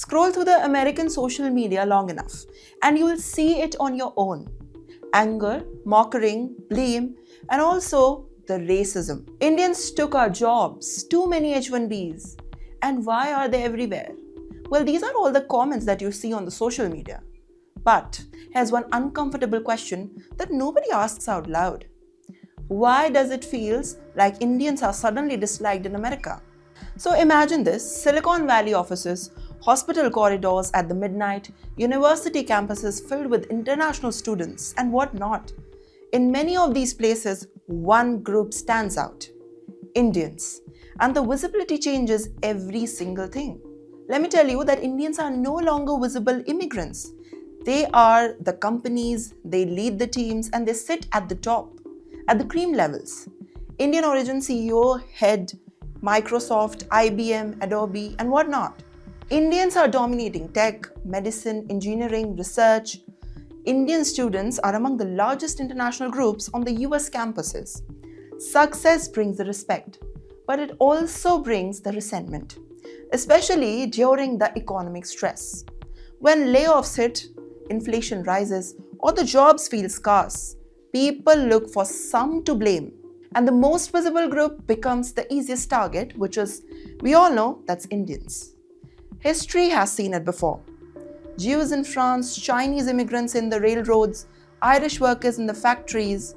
Scroll through the American social media long enough and you will see it on your own. Anger, mocking, blame, and also the racism. Indians took our jobs, too many H1Bs. And why are they everywhere? Well, these are all the comments that you see on the social media. But here's one uncomfortable question that nobody asks out loud. Why does it feel like Indians are suddenly disliked in America? So imagine this: Silicon Valley offices, hospital corridors at the midnight, university campuses filled with international students, and whatnot. In many of these places, one group stands out: Indians. And the visibility changes every single thing. Let me tell you that Indians are no longer visible immigrants. They are the companies, they lead the teams, and they sit at the top, at the cream levels. Indian origin CEO, head, Microsoft, IBM, Adobe, and whatnot. Indians are dominating tech, medicine, engineering, research. Indian students are among the largest international groups on the US campuses. Success brings the respect, but it also brings the resentment, especially during the economic stress. When layoffs hit, inflation rises, or the jobs feel scarce, people look for some to blame. And the most visible group becomes the easiest target, which is, we all know, that's Indians. History has seen it before. Jews in France, Chinese immigrants in the railroads, Irish workers in the factories.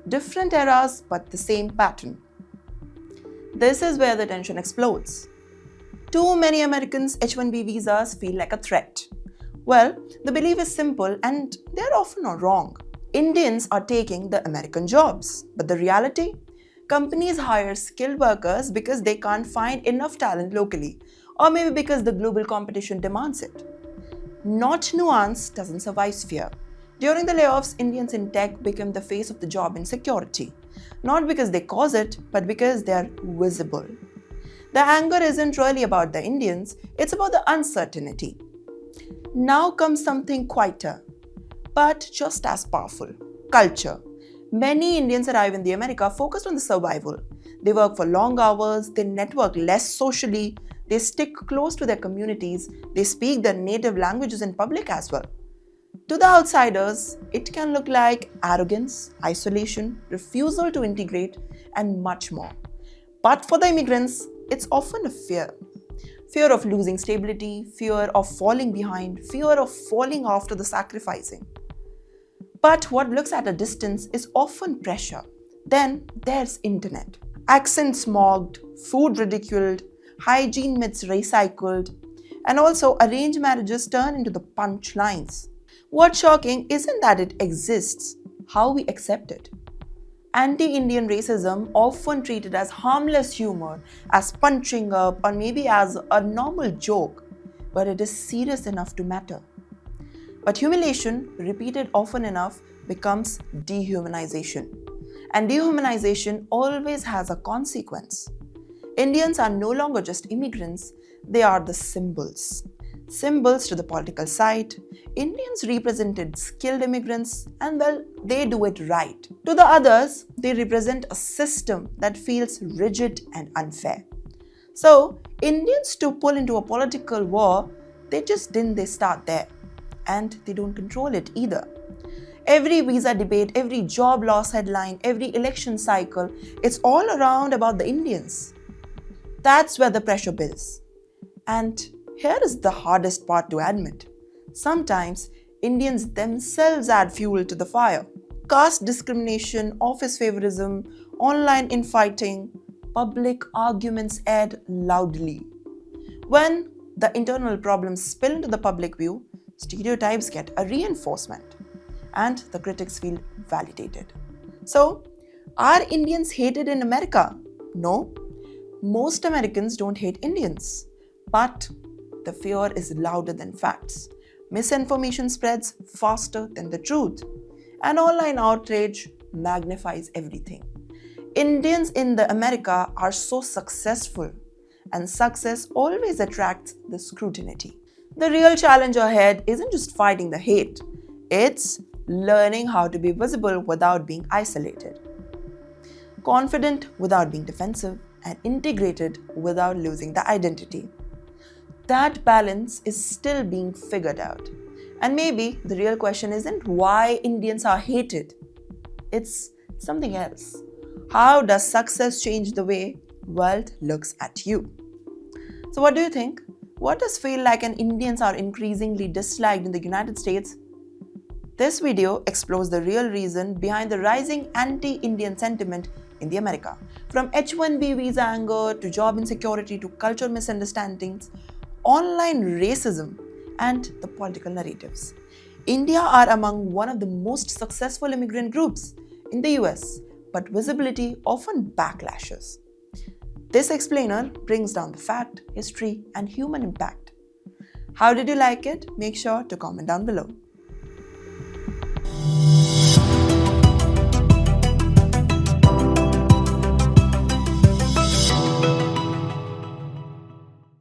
Different eras, but the same pattern. This is where the tension explodes. Too many Americans' H1B visas feel like a threat. Well, the belief is simple and they're often not wrong. Indians are taking the American jobs, but the reality? Companies hire skilled workers because they can't find enough talent locally, or maybe because the global competition demands it. Not nuance doesn't survive fear. During the layoffs, Indians in tech became the face of the job insecurity, not because they cause it, but because they are visible. The anger isn't really about the Indians, it's about the uncertainty. Now comes something quieter, but just as powerful: culture. Many Indians arrive in the America focused on the survival. They work for long hours, they network less socially, they stick close to their communities, they speak their native languages in public as well. To the outsiders, it can look like arrogance, isolation, refusal to integrate, and much more. But for the immigrants, it's often a fear. Fear of losing stability, fear of falling behind, fear of falling after the sacrificing. But what looks at a distance is often pressure. Then there's internet. Accents mocked, food ridiculed, hygiene myths recycled, and also arranged marriages turn into the punchlines. What's shocking isn't that it exists, how we accept it. Anti-Indian racism, often treated as harmless humor, as punching up, or maybe as a normal joke, but it is serious enough to matter. But humiliation, repeated often enough, becomes dehumanization. And dehumanization always has a consequence. Indians are no longer just immigrants, they are the symbols. Symbols to the political side. Indians represented skilled immigrants, and well, they do it right. To the others, they represent a system that feels rigid and unfair. So, Indians to pull into a political war, they start there. And they don't control it either. Every visa debate, every job loss headline, every election cycle, it's all around about the Indians. That's where the pressure builds. And here is the hardest part to admit. Sometimes Indians themselves add fuel to the fire. Caste discrimination, office favorism, online infighting, public arguments aired loudly. When the internal problems spill into the public view, stereotypes get a reinforcement and the critics feel validated. So, are Indians hated in America? No. Most Americans don't hate Indians. But the fear is louder than facts. Misinformation spreads faster than the truth. And online outrage magnifies everything. Indians in the America are so successful, and success always attracts the scrutiny. The real challenge ahead isn't just fighting the hate, it's learning how to be visible without being isolated, confident without being defensive, and integrated without losing the identity. that balance is still being figured out. And maybe the real question isn't why Indians are hated. It's something else. How does success change the way world looks at you? So what do you think? What does feel like an Indians are increasingly disliked in the United States? This video explores the real reason behind the rising anti-Indian sentiment in the America. From H-1B visa anger to job insecurity to cultural misunderstandings, online racism and the political narratives. India are among one of the most successful immigrant groups in the US, but visibility often backlashes. This explainer brings down the fact, history, and human impact. How did you like it? Make sure to comment down below.